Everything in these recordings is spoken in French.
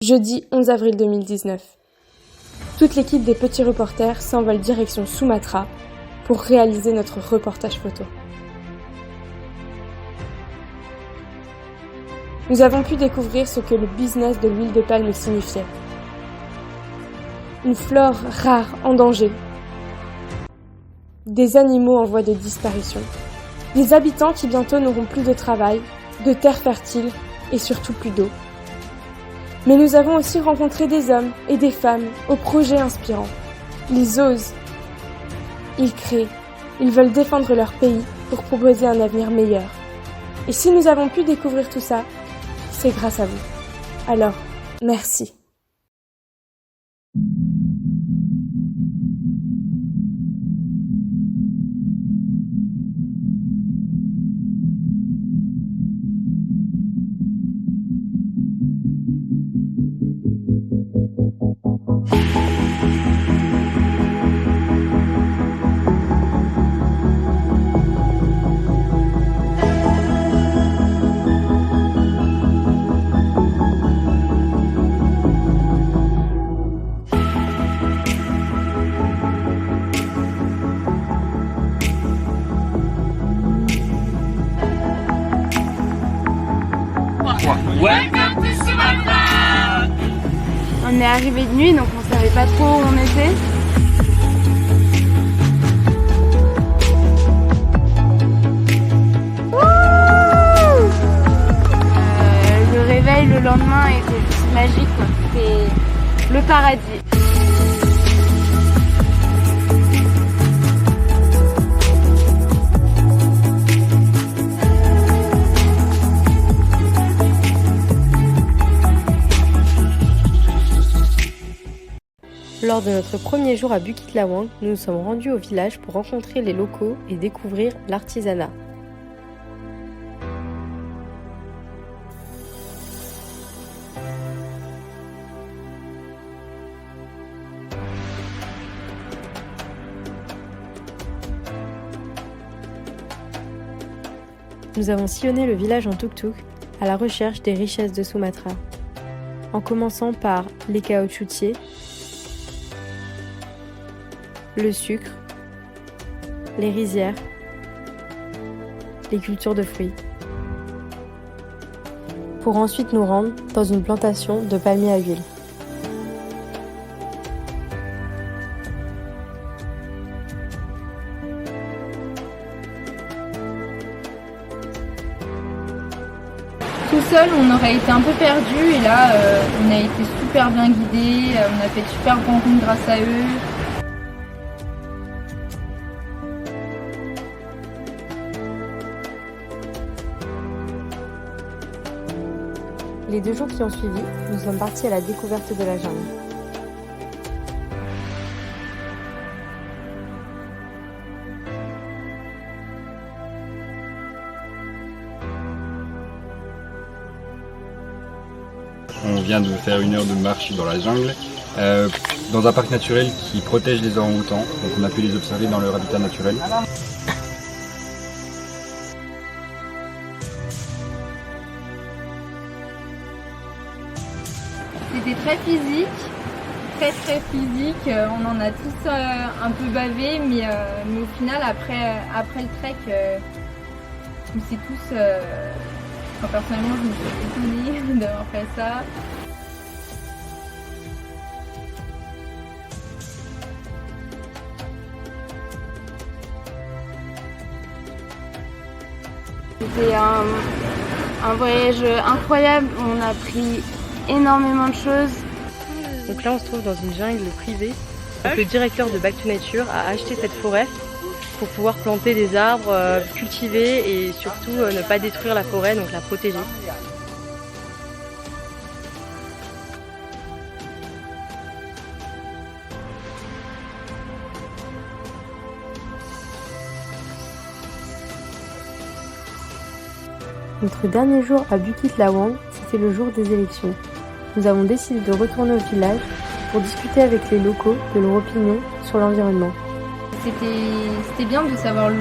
Jeudi 11 avril 2019. Toute l'équipe des petits reporters s'envole direction Sumatra pour réaliser notre reportage photo. Nous avons pu découvrir ce que le business de l'huile de palme signifiait. Une flore rare en danger, des animaux en voie de disparition, des habitants qui bientôt n'auront plus de travail, de terres fertiles et surtout plus d'eau. Mais nous avons aussi rencontré des hommes et des femmes aux projets inspirants. Ils osent, ils créent, ils veulent défendre leur pays pour proposer un avenir meilleur. Et si nous avons pu découvrir tout ça, c'est grâce à vous. Alors, merci. On est arrivé de nuit, donc on savait pas trop où on était. Le réveil le lendemain était juste magique, quoi. C'était le paradis. Lors de notre premier jour à Bukit Lawang, nous nous sommes rendus au village pour rencontrer les locaux et découvrir l'artisanat. Nous avons sillonné le village en tuk-tuk à la recherche des richesses de Sumatra, en commençant par les caoutchoutiers, le sucre, les rizières, les cultures de fruits, pour ensuite nous rendre dans une plantation de palmiers à huile. Tout seul, on aurait été un peu perdu et là, on a été super bien guidés, on a fait de super rencontres grâce à eux. Les 2 jours qui ont suivi, nous sommes partis à la découverte de la jungle. On vient de faire 1 heure de marche dans la jungle, dans un parc naturel qui protège les orang-outans, donc on a pu les observer dans leur habitat naturel. C'était très physique, très physique. On en a tous un peu bavé, mais au final, après le trek, on s'est tous... personnellement, je me suis étonnée d'avoir fait ça. C'était un voyage incroyable. On a appris énormément de choses. Donc là on se trouve dans une jungle privée. Donc, le directeur de Back to Nature a acheté cette forêt pour pouvoir planter des arbres, cultiver et surtout ne pas détruire la forêt, donc la protéger. Notre dernier jour à Bukit Lawang, c'était le jour des élections. Nous avons décidé de retourner au village pour discuter avec les locaux de leur opinion sur l'environnement. C'était bien de savoir le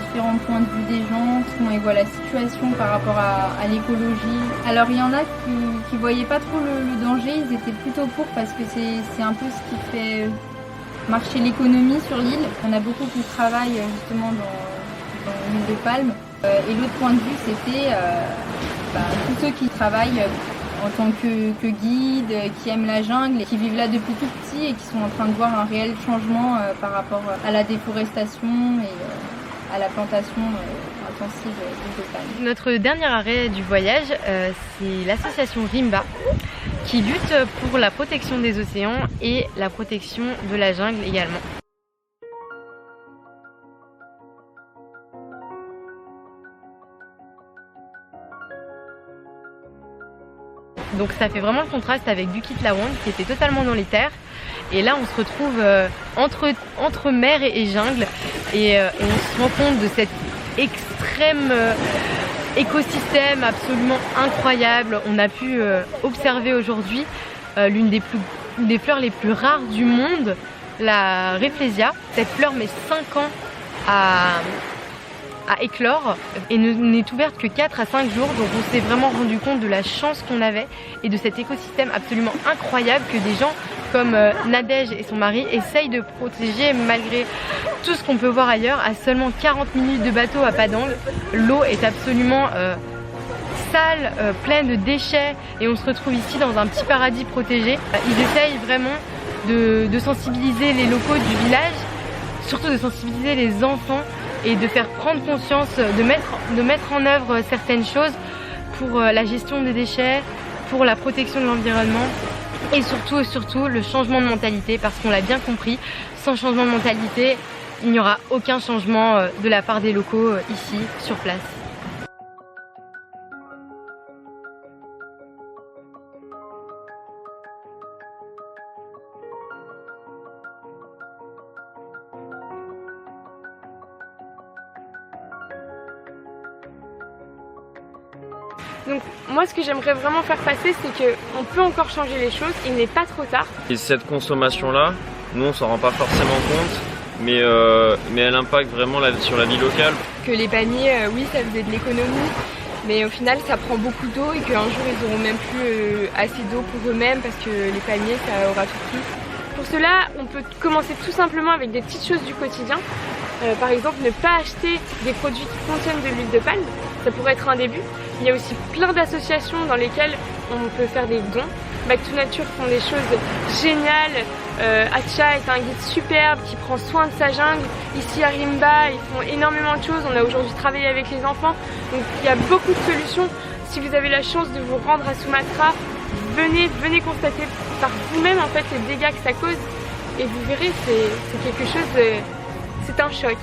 différents points de vue des gens, comment ils voient la situation par rapport à l'écologie. Alors il y en a qui voyaient pas trop le danger, ils étaient plutôt pour parce que c'est un peu ce qui fait marcher l'économie sur l'île. On a beaucoup qui travaillent justement dans l'huile de palme. Et l'autre point de vue, c'était tous ceux qui travaillent en tant que guides, qui aiment la jungle, et qui vivent là depuis tout petit et qui sont en train de voir un réel changement par rapport à la déforestation et à la plantation intensive d'huile de palme. Notre dernier arrêt du voyage, c'est l'association Rimba qui lutte pour la protection des océans et la protection de la jungle également. Donc ça fait vraiment le contraste avec Bukit Lawang qui était totalement dans les terres. Et là on se retrouve entre mer et jungle et on se rend compte de cet extrême écosystème absolument incroyable. On a pu observer aujourd'hui l'une des fleurs les plus rares du monde, la Rafflesia. Cette fleur met 5 ans à éclore et n'est ouverte que 4 à 5 jours, donc on s'est vraiment rendu compte de la chance qu'on avait et de cet écosystème absolument incroyable que des gens comme Nadège et son mari essayent de protéger malgré tout ce qu'on peut voir ailleurs. À seulement 40 minutes de bateau à Padang, l'eau est absolument sale, pleine de déchets et on se retrouve ici dans un petit paradis protégé. Ils essayent vraiment de sensibiliser les locaux du village, surtout de sensibiliser les enfants et de faire prendre conscience, de mettre en œuvre certaines choses pour la gestion des déchets, pour la protection de l'environnement et surtout le changement de mentalité, parce qu'on l'a bien compris, sans changement de mentalité, il n'y aura aucun changement de la part des locaux ici, sur place. Donc moi ce que j'aimerais vraiment faire passer, c'est qu'on peut encore changer les choses, il n'est pas trop tard. Et cette consommation-là, nous on s'en rend pas forcément compte, mais elle impacte vraiment sur la vie locale. Que les paniers, oui ça faisait de l'économie, mais au final ça prend beaucoup d'eau et qu'un jour ils n'auront même plus assez d'eau pour eux-mêmes parce que les paniers ça aura tout pris. Pour cela, on peut commencer tout simplement avec des petites choses du quotidien. Par exemple, ne pas acheter des produits qui contiennent de l'huile de palme, ça pourrait être un début. Il y a aussi plein d'associations dans lesquelles on peut faire des dons. Back to Nature font des choses géniales. Acha est un guide superbe qui prend soin de sa jungle. Ici à Rimba, ils font énormément de choses. On a aujourd'hui travaillé avec les enfants. Donc il y a beaucoup de solutions. Si vous avez la chance de vous rendre à Sumatra, venez constater par vous-même en fait les dégâts que ça cause. Et vous verrez, c'est quelque chose, c'est un choc.